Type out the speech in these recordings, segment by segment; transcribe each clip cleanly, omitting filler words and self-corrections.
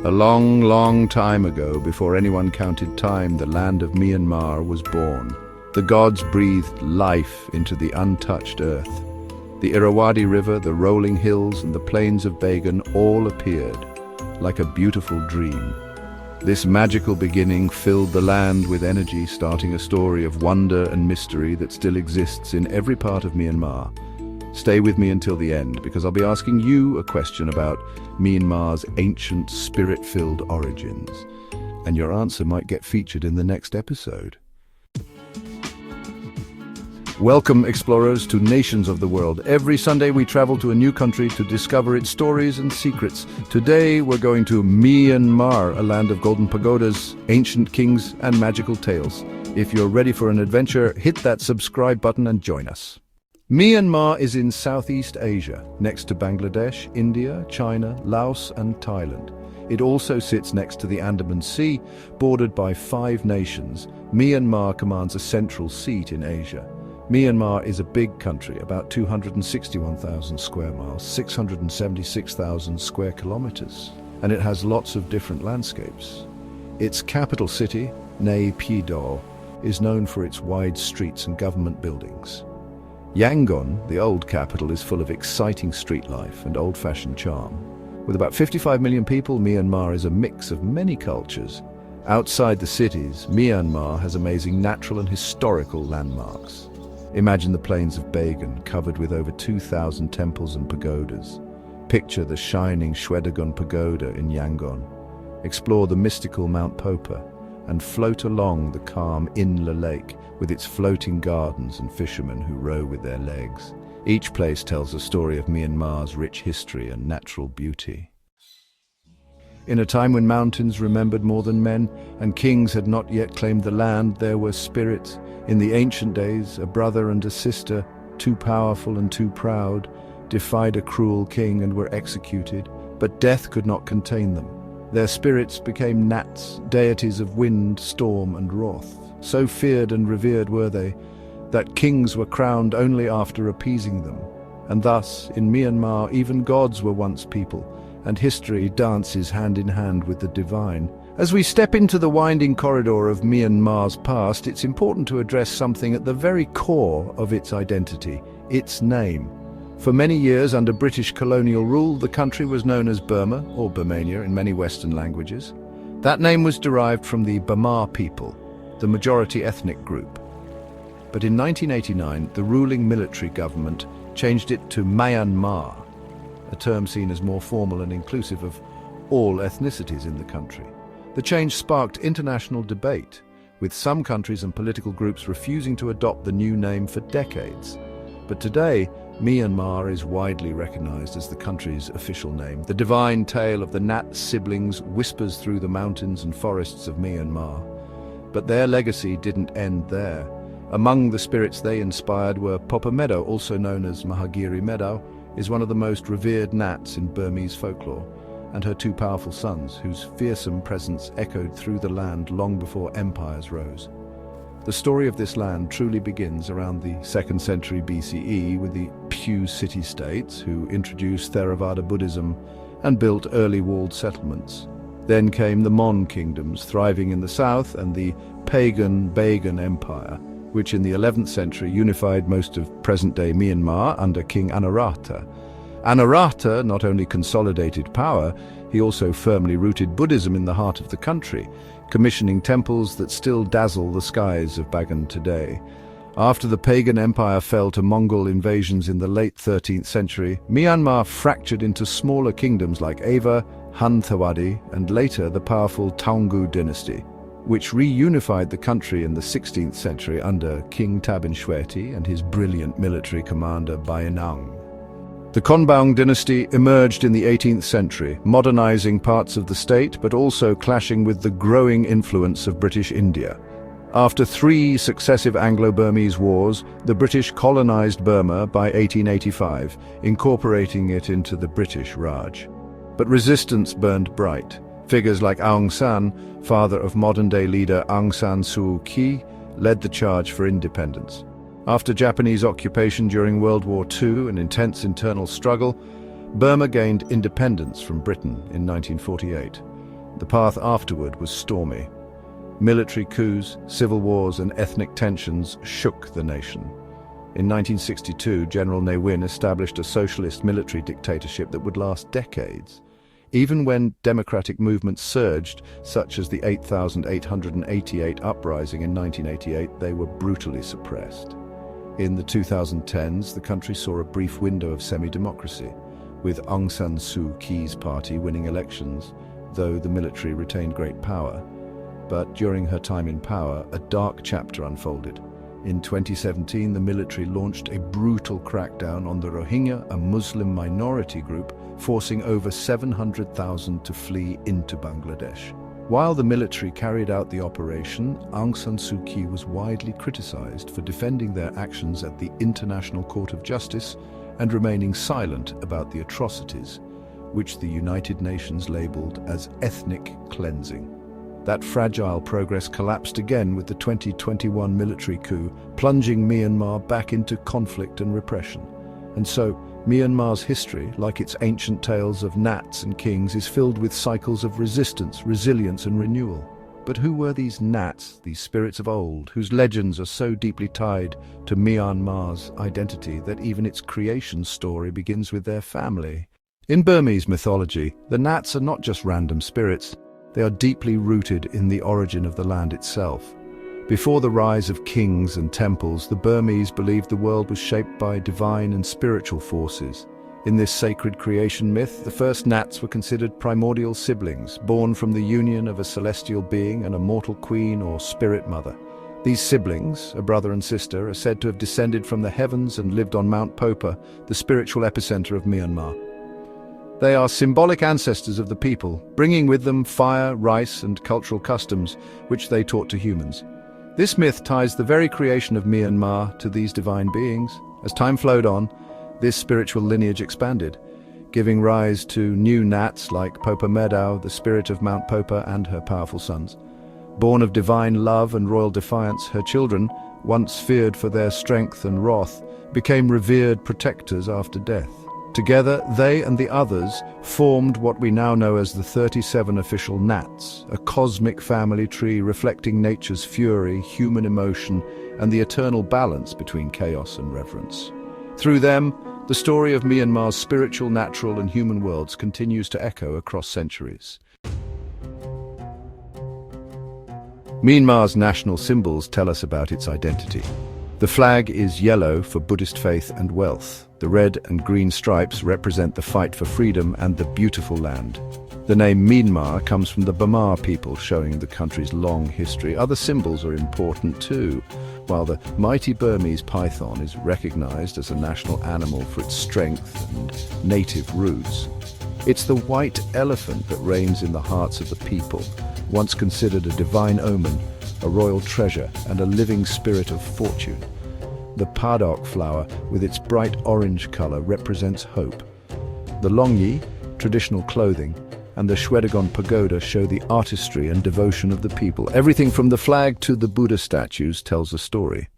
A long, long time ago, before anyone counted time, the land of Myanmar was born. The gods breathed life into the untouched earth. The Irrawaddy River, the rolling hills, and the plains of Bagan all appeared, like a beautiful dream. This magical beginning filled the land with energy, starting a story of wonder and mystery that still exists in every part of Myanmar. Stay with me until the end, because I'll be asking you a question about Myanmar's ancient, spirit-filled origins. And your answer might get featured in the next episode. Welcome, explorers, to Nations of the World. Every Sunday we travel to a new country to discover its stories and secrets. Today we're going to Myanmar, a land of golden pagodas, ancient kings, and magical tales. If you're ready for an adventure, hit that subscribe button and join us. Myanmar is in Southeast Asia, next to Bangladesh, India, China, Laos, and Thailand. It also sits next to the Andaman Sea, bordered by 5 nations. Myanmar commands a central seat in Asia. Myanmar is a big country, about 261,000 square miles, 676,000 square kilometers, and it has lots of different landscapes. Its capital city, Naypyidaw, is known for its wide streets and government buildings. Yangon, the old capital, is full of exciting street life and old-fashioned charm. With about 55 million people, Myanmar is a mix of many cultures. Outside the cities, Myanmar has amazing natural and historical landmarks. Imagine the plains of Bagan, covered with over 2,000 temples and pagodas. Picture the shining Shwedagon Pagoda in Yangon. Explore the mystical Mount Popa, and float along the calm Inla Lake with its floating gardens and fishermen who row with their legs. Each place tells a story of Myanmar's rich history and natural beauty. In a time when mountains remembered more than men, and kings had not yet claimed the land, there were spirits. In the ancient days, a brother and a sister, too powerful and too proud, defied a cruel king and were executed, but death could not contain them. Their spirits became nats, deities of wind, storm, and wrath. So feared and revered were they, that kings were crowned only after appeasing them. And thus, in Myanmar, even gods were once people, and history dances hand in hand with the divine. As we step into the winding corridor of Myanmar's past, it's important to address something at the very core of its identity, its name. For many years under British colonial rule, the country was known as Burma, or Birmania in many Western languages. That name was derived from the Burma people, the majority ethnic group. But in 1989, the ruling military government changed it to Myanmar, a term seen as more formal and inclusive of all ethnicities in the country. The change sparked international debate, with some countries and political groups refusing to adopt the new name for decades. But today, Myanmar is widely recognized as the country's official name. The divine tale of the Nat siblings whispers through the mountains and forests of Myanmar. But their legacy didn't end there. Among the spirits they inspired were Popa Medaw, also known as Mahagiri Medaw, is one of the most revered Nats in Burmese folklore, and her 2 powerful sons, whose fearsome presence echoed through the land long before empires rose. The story of this land truly begins around the 2nd century BCE with the Pyu city-states, who introduced Theravada Buddhism and built early walled settlements. Then came the Mon kingdoms, thriving in the south, and the pagan Bagan Empire, which in the 11th century unified most of present-day Myanmar under King Anarata. Anarata not only consolidated power, he also firmly rooted Buddhism in the heart of the country, commissioning temples that still dazzle the skies of Bagan today. After the pagan empire fell to Mongol invasions in the late 13th century, Myanmar fractured into smaller kingdoms like Ava, Oftheworld, and later the powerful Taungoo dynasty, which reunified the country in the 16th century under King Tabin Shweti and his brilliant military commander Bayan. The Konbaung dynasty emerged in the 18th century, modernizing parts of the state but also clashing with the growing influence of British India. After 3 successive Anglo-Burmese wars, the British colonized Burma by 1885, incorporating it into the British Raj. But resistance burned bright. Figures like Aung San, father of modern-day leader Aung San Suu Kyi, led the charge for independence. After Japanese occupation during World War II, an intense internal struggle, Burma gained independence from Britain in 1948. The path afterward was stormy. Military coups, civil wars and ethnic tensions shook the nation. In 1962, General Ne Win established a socialist military dictatorship that would last decades. Even when democratic movements surged, such as the 8,888 uprising in 1988, they were brutally suppressed. In the 2010s, the country saw a brief window of semi-democracy, with Aung San Suu Kyi's party winning elections, though the military retained great power. But during her time in power, a dark chapter unfolded. In 2017, the military launched a brutal crackdown on the Rohingya, a Muslim minority group, forcing over 700,000 to flee into Bangladesh. While the military carried out the operation, Aung San Suu Kyi was widely criticized for defending their actions at the International Court of Justice and remaining silent about the atrocities, which the United Nations labeled as ethnic cleansing. That fragile progress collapsed again with the 2021 military coup, plunging Myanmar back into conflict and repression. And so, Myanmar's history, like its ancient tales of Nats and kings, is filled with cycles of resistance, resilience and renewal. But who were these Nats, these spirits of old, whose legends are so deeply tied to Myanmar's identity that even its creation story begins with their family? In Burmese mythology, the Nats are not just random spirits. They are deeply rooted in the origin of the land itself. Before the rise of kings and temples, the Burmese believed the world was shaped by divine and spiritual forces. In this sacred creation myth, the first Nats were considered primordial siblings, born from the union of a celestial being and a mortal queen or spirit mother. These siblings, a brother and sister, are said to have descended from the heavens and lived on Mount Popa, the spiritual epicenter of Myanmar. They are symbolic ancestors of the people, bringing with them fire, rice, and cultural customs, which they taught to humans. This myth ties the very creation of Myanmar to these divine beings. As time flowed on, this spiritual lineage expanded, giving rise to new Nats like Popa Medaw, the spirit of Mount Popa, and her powerful sons. Born of divine love and royal defiance, her children, once feared for their strength and wrath, became revered protectors after death. Together, they and the others formed what we now know as the 37 official Nats, a cosmic family tree reflecting nature's fury, human emotion, and the eternal balance between chaos and reverence. Through them, the story of Myanmar's spiritual, natural, and human worlds continues to echo across centuries. Myanmar's national symbols tell us about its identity. The flag is yellow for Buddhist faith and wealth. The red and green stripes represent the fight for freedom and the beautiful land. The name Myanmar comes from the Burma people, showing the country's long history. Other symbols are important too. While the mighty Burmese python is recognized as a national animal for its strength and native roots, it's the white elephant that reigns in the hearts of the people, once considered a divine omen, a royal treasure, and a living spirit of fortune. The padok flower, with its bright orange color, represents hope. The longyi, traditional clothing, and the Shwedagon pagoda show the artistry and devotion of the people. Everything from the flag to the Buddha statues tells a story.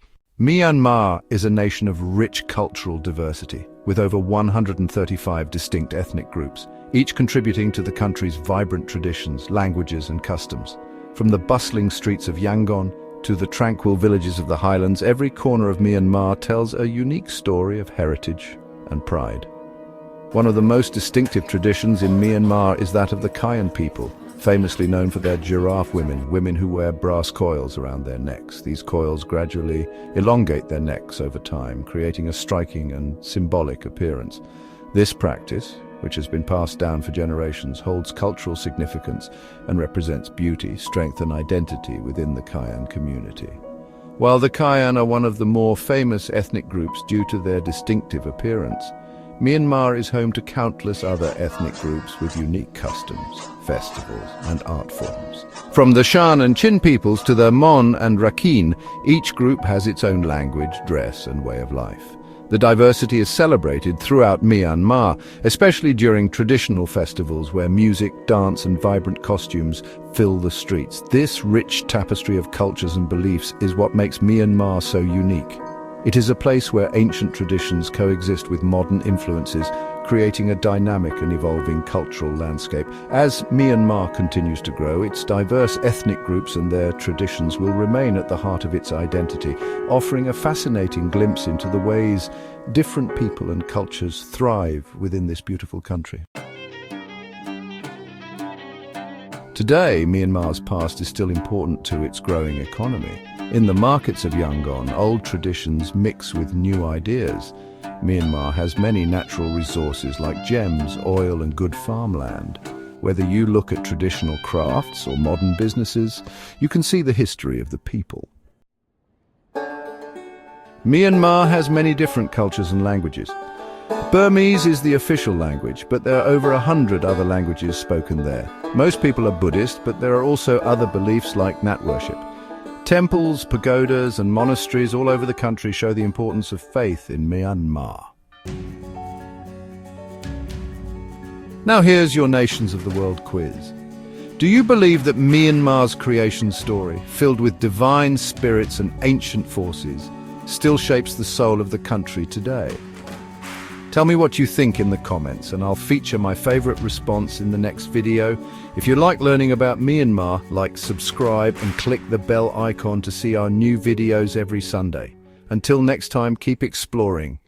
Myanmar is a nation of rich cultural diversity, with over 135 distinct ethnic groups, each contributing to the country's vibrant traditions, languages, and customs. From the bustling streets of Yangon to the tranquil villages of the highlands, every corner of Myanmar tells a unique story of heritage and pride. One of the most distinctive traditions in Myanmar is that of the Kayan people, famously known for their giraffe women who wear brass coils around their necks. These coils gradually elongate their necks over time, creating a striking and symbolic appearance. This practice, which has been passed down for generations, holds cultural significance and represents beauty, strength and identity within the Kayan community. While the Kayan are one of the more famous ethnic groups due to their distinctive appearance, Myanmar is home to countless other ethnic groups with unique customs, festivals and art forms. From the Shan and Chin peoples to the Mon and Rakhine, each group has its own language, dress and way of life. The diversity is celebrated throughout Myanmar, especially during traditional festivals where music, dance and vibrant costumes fill the streets. This rich tapestry of cultures and beliefs is what makes Myanmar so unique. It is a place where ancient traditions coexist with modern influences, creating a dynamic and evolving cultural landscape. As Myanmar continues to grow, its diverse ethnic groups and their traditions will remain at the heart of its identity, offering a fascinating glimpse into the ways different people and cultures thrive within this beautiful country. Today, Myanmar's past is still important to its growing economy. In the markets of Yangon, old traditions mix with new ideas. Myanmar has many natural resources like gems, oil and good farmland. Whether you look at traditional crafts or modern businesses, you can see the history of the people. Myanmar has many different cultures and languages. Burmese is the official language, but there are over 100 other languages spoken there. Most people are Buddhist, but there are also other beliefs like Nat worship. Temples, pagodas and monasteries all over the country show the importance of faith in Myanmar. Now here's your Nations of the World quiz. Do you believe that Myanmar's creation story, filled with divine spirits and ancient forces, still shapes the soul of the country today? Tell me what you think in the comments, and I'll feature my favorite response in the next video. If you like learning about Myanmar, like, subscribe and click the bell icon to see our new videos every Sunday. Until next time, keep exploring.